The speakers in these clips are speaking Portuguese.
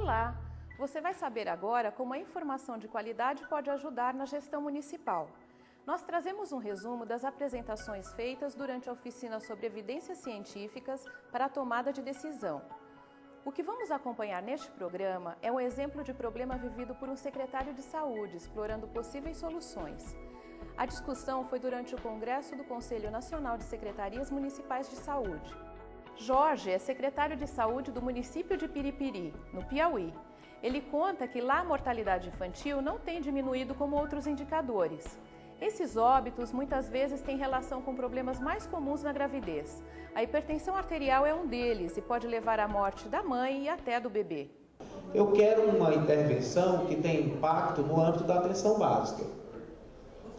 Olá! Você vai saber agora como a informação de qualidade pode ajudar na gestão municipal. Nós trazemos um resumo das apresentações feitas durante a oficina sobre evidências científicas para a tomada de decisão. O que vamos acompanhar neste programa é um exemplo de problema vivido por um secretário de saúde, explorando possíveis soluções. A discussão foi durante o Congresso do Conselho Nacional de Secretarias Municipais de Saúde. Jorge é secretário de saúde do município de Piripiri, no Piauí. Ele conta que lá a mortalidade infantil não tem diminuído como outros indicadores. Esses óbitos muitas vezes têm relação com problemas mais comuns na gravidez. A hipertensão arterial é um deles e pode levar à morte da mãe e até do bebê. Eu quero uma intervenção que tenha impacto no âmbito da atenção básica.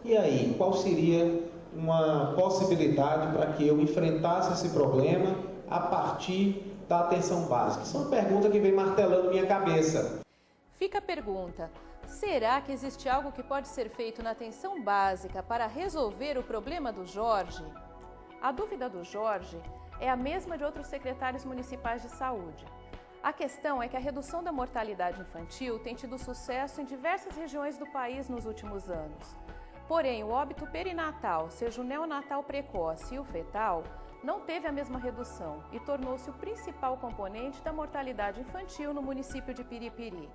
E aí, qual seria uma possibilidade para que eu enfrentasse esse problema a partir da atenção básica? Isso é uma pergunta que vem martelando minha cabeça. Fica a pergunta: será que existe algo que pode ser feito na atenção básica para resolver o problema do Jorge? A dúvida do Jorge é a mesma de outros secretários municipais de saúde. A questão é que a redução da mortalidade infantil tem tido sucesso em diversas regiões do país nos últimos anos. Porém, o óbito perinatal, seja o neonatal precoce e o fetal, não teve a mesma redução e tornou-se o principal componente da mortalidade infantil no município de Piripiri.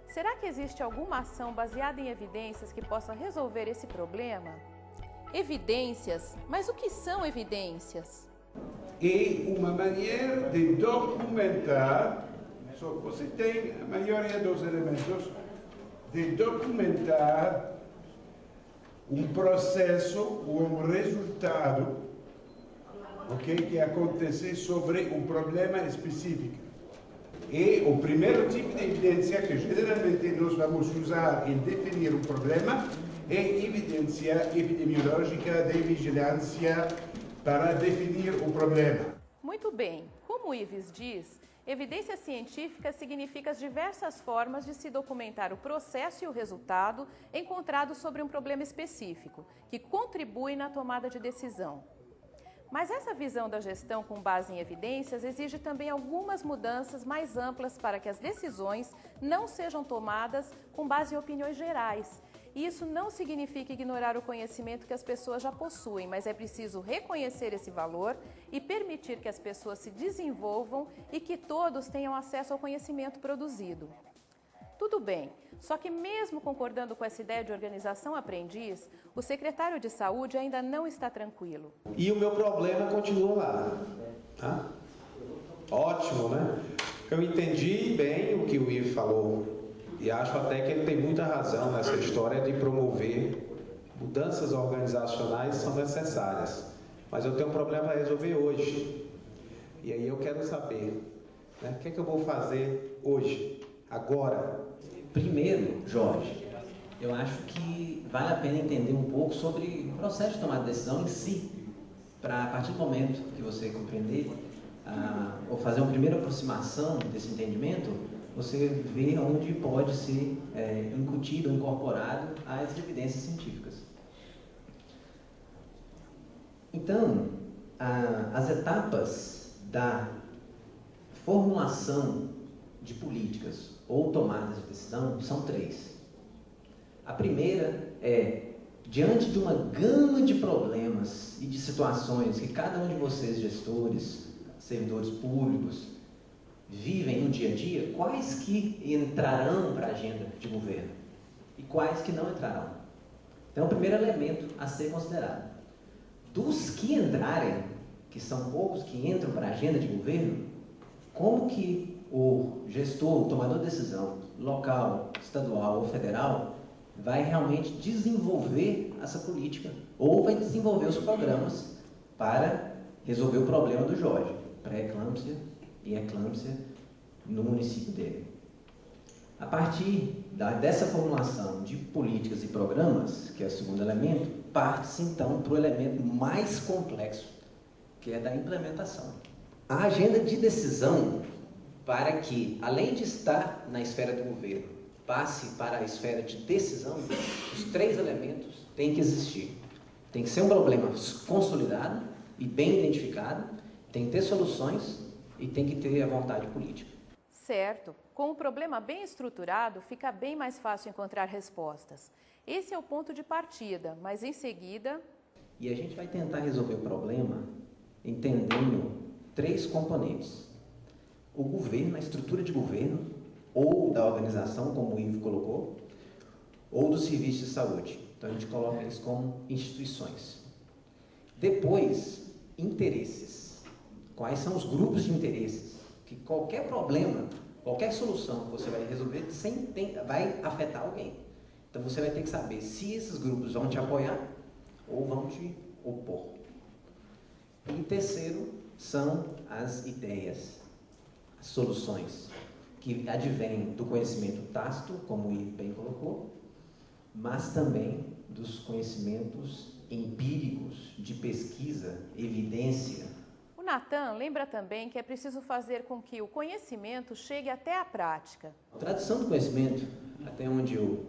Será que existe alguma ação baseada em evidências que possa resolver esse problema? Evidências? Mas o que são evidências? É uma maneira de documentar, só que você tem a maioria dos elementos, de documentar um processo ou um resultado, okay, que acontece sobre um problema específico. E o primeiro tipo de evidência que geralmente nós vamos usar em definir um problema é evidência epidemiológica de vigilância para definir o problema. Muito bem, como o Ives diz, evidência científica significa as diversas formas de se documentar o processo e o resultado encontrado sobre um problema específico, que contribui na tomada de decisão. Mas essa visão da gestão com base em evidências exige também algumas mudanças mais amplas para que as decisões não sejam tomadas com base em opiniões gerais. E isso não significa ignorar o conhecimento que as pessoas já possuem, mas é preciso reconhecer esse valor e permitir que as pessoas se desenvolvam e que todos tenham acesso ao conhecimento produzido. Tudo bem, só que mesmo concordando com essa ideia de organização aprendiz, o secretário de saúde ainda não está tranquilo. E o meu problema continua lá. Tá? Ótimo, né? Eu entendi bem o que o Ivo falou e acho até que ele tem muita razão nessa história de promover mudanças organizacionais que são necessárias. Mas eu tenho um problema a resolver hoje. E aí eu quero saber, né, o que é que eu vou fazer hoje, agora? Primeiro, Jorge, eu acho que vale a pena entender um pouco sobre o processo de tomar de decisão em si, para a partir do momento que você compreender, ou fazer uma primeira aproximação desse entendimento, você vê onde pode ser incutido ou incorporado as evidências científicas. Então, as etapas da formulação de políticas ou tomadas de decisão são três. A primeira é, diante de uma gama de problemas e de situações que cada um de vocês, gestores, servidores públicos, vivem no dia a dia, quais que entrarão para a agenda de governo e quais que não entrarão? Então, o primeiro elemento a ser considerado. Dos que entrarem, que são poucos que entram para a agenda de governo, como que o gestor, o tomador de decisão, local, estadual ou federal, vai realmente desenvolver essa política ou vai desenvolver os programas para resolver o problema do Jorge, pré-eclâmpsia e eclâmpsia no município dele. A partir dessa formulação de políticas e programas, que é o segundo elemento, parte-se então para o elemento mais complexo, que é da implementação. A agenda de decisão, para que, além de estar na esfera do governo, passe para a esfera de decisão, os três elementos têm que existir. Tem que ser um problema consolidado e bem identificado, tem que ter soluções e tem que ter a vontade política. Certo, com o problema bem estruturado, fica bem mais fácil encontrar respostas. Esse é o ponto de partida, mas em seguida... E a gente vai tentar resolver o problema entendendo 3 componentes. O governo, a estrutura de governo, ou da organização, como o Ivo colocou, ou do serviço de saúde. Então a gente coloca eles como instituições. Depois, interesses. Quais são os grupos de interesses? Que qualquer problema, qualquer solução que você vai resolver vai afetar alguém. Então você vai ter que saber se esses grupos vão te apoiar ou vão te opor. E terceiro, são as ideias, as soluções, que advêm do conhecimento tácito, como o Ivo bem colocou, mas também dos conhecimentos empíricos, de pesquisa, evidência. O Natan lembra também que é preciso fazer com que o conhecimento chegue até a prática. A tradução do conhecimento, até onde eu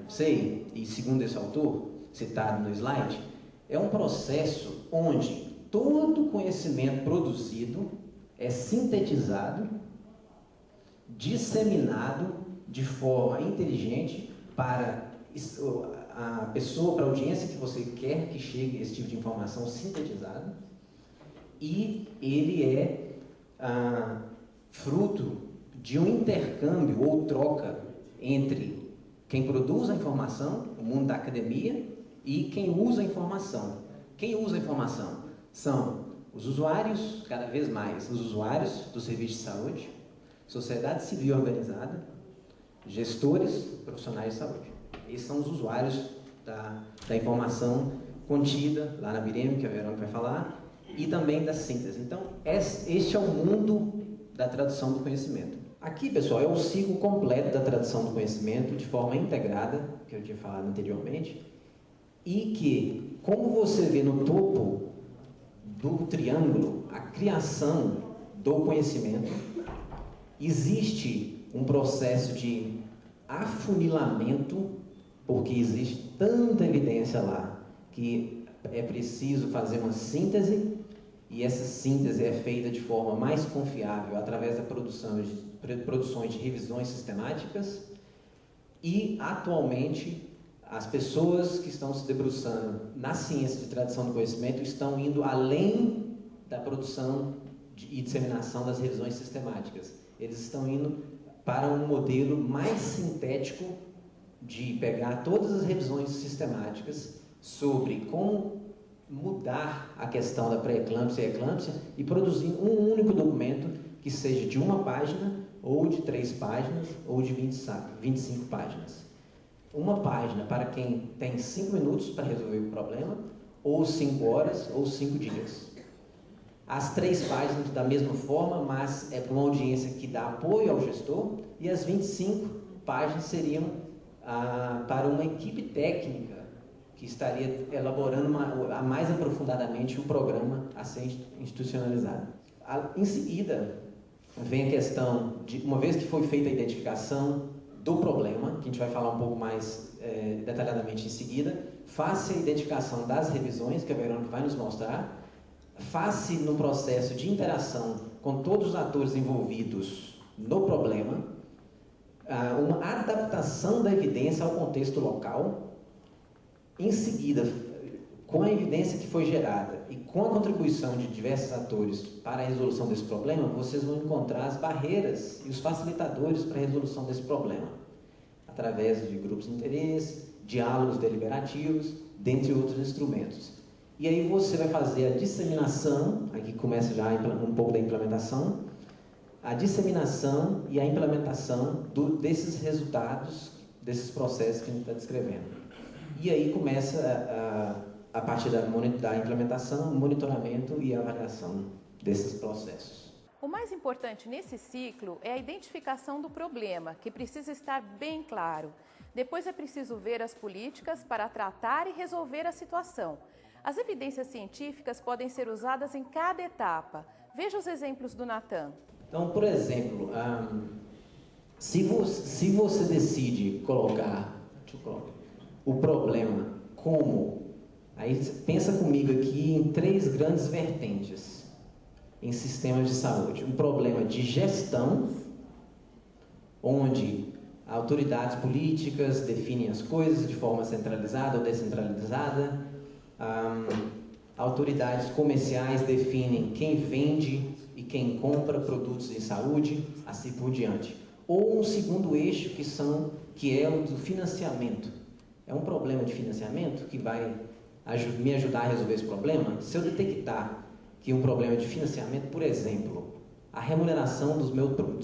sei, e segundo esse autor, citado no slide, é um processo onde todo conhecimento produzido é sintetizado, disseminado de forma inteligente para a pessoa, para a audiência que você quer que chegue esse tipo de informação sintetizada, e ele é fruto de um intercâmbio ou troca entre quem produz a informação, o mundo da academia, e quem usa a informação. Quem usa a informação são os usuários, cada vez mais, os usuários do serviço de saúde, sociedade civil organizada, gestores, profissionais de saúde. Esses são os usuários da informação contida lá na Bireme, que a Verônica vai falar, e também da síntese. Então, este é o mundo da tradução do conhecimento. Aqui, pessoal, é o ciclo completo da tradução do conhecimento de forma integrada, que eu tinha falado anteriormente, e que, como você vê no topo do triângulo, a criação do conhecimento, existe um processo de afunilamento, porque existe tanta evidência lá que é preciso fazer uma síntese, e essa síntese é feita de forma mais confiável através da produções de revisões sistemáticas, e atualmente as pessoas que estão se debruçando na ciência de tradução do conhecimento estão indo além da produção e disseminação das revisões sistemáticas. Eles estão indo para um modelo mais sintético de pegar todas as revisões sistemáticas sobre como mudar a questão da pré-eclâmpsia e eclâmpsia e produzir um único documento que seja de 1 página, ou de 3 páginas, ou de 25 páginas. 1 página para quem tem 5 minutos para resolver o problema, ou 5 horas, ou 5 dias. As 3 páginas da mesma forma, mas é para uma audiência que dá apoio ao gestor, e as 25 páginas seriam para uma equipe técnica que estaria elaborando mais aprofundadamente o programa a ser institucionalizado. Em seguida, vem a questão de, uma vez que foi feita a identificação do problema, que a gente vai falar um pouco mais detalhadamente em seguida, faça a identificação das revisões, que a Verônica vai nos mostrar, faça no processo de interação com todos os atores envolvidos no problema, uma adaptação da evidência ao contexto local. Em seguida, com a evidência que foi gerada e com a contribuição de diversos atores para a resolução desse problema, vocês vão encontrar as barreiras e os facilitadores para a resolução desse problema, através de grupos de interesse, diálogos deliberativos, dentre outros instrumentos. E aí você vai fazer a disseminação, aqui começa já um pouco da implementação, a disseminação e a implementação desses resultados, desses processos que a gente está descrevendo. E aí começa a partir da implementação, monitoramento e avaliação desses processos. O mais importante nesse ciclo é a identificação do problema, que precisa estar bem claro. Depois é preciso ver as políticas para tratar e resolver a situação. As evidências científicas podem ser usadas em cada etapa. Veja os exemplos do Natan. Então, por exemplo, se você decide colocar o problema como... Aí pensa comigo aqui em 3 grandes vertentes em sistemas de saúde. Um problema de gestão, onde autoridades políticas definem as coisas de forma centralizada ou descentralizada, autoridades comerciais definem quem vende e quem compra produtos em saúde, assim por diante. Ou um segundo eixo que é o do financiamento. É um problema de financiamento que vai me ajudar a resolver esse problema? Se eu detectar que um problema de financiamento, por exemplo, a remuneração dos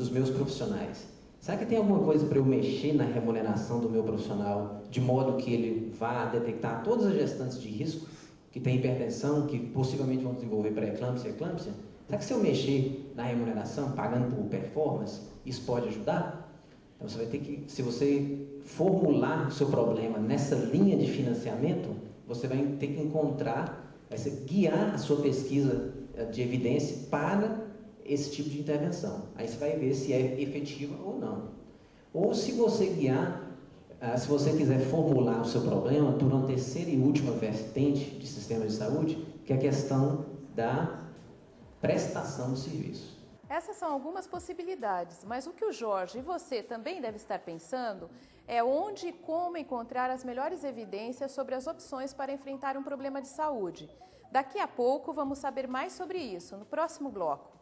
meus profissionais, será que tem alguma coisa para eu mexer na remuneração do meu profissional de modo que ele vá detectar todas as gestantes de risco que tem hipertensão, que possivelmente vão desenvolver pré-eclâmpsia e eclâmpsia? Será que se eu mexer na remuneração, pagando por performance, isso pode ajudar? Então você vai ter que, se você formular o seu problema nessa linha de financiamento, você vai ter que guiar a sua pesquisa de evidência para esse tipo de intervenção. Aí você vai ver se é efetiva ou não. Ou se você se você quiser formular o seu problema por uma terceira e última vertente de sistema de saúde, que é a questão da prestação do serviço. Essas são algumas possibilidades, mas o que o Jorge e você também deve estar pensando é onde e como encontrar as melhores evidências sobre as opções para enfrentar um problema de saúde. Daqui a pouco vamos saber mais sobre isso, no próximo bloco.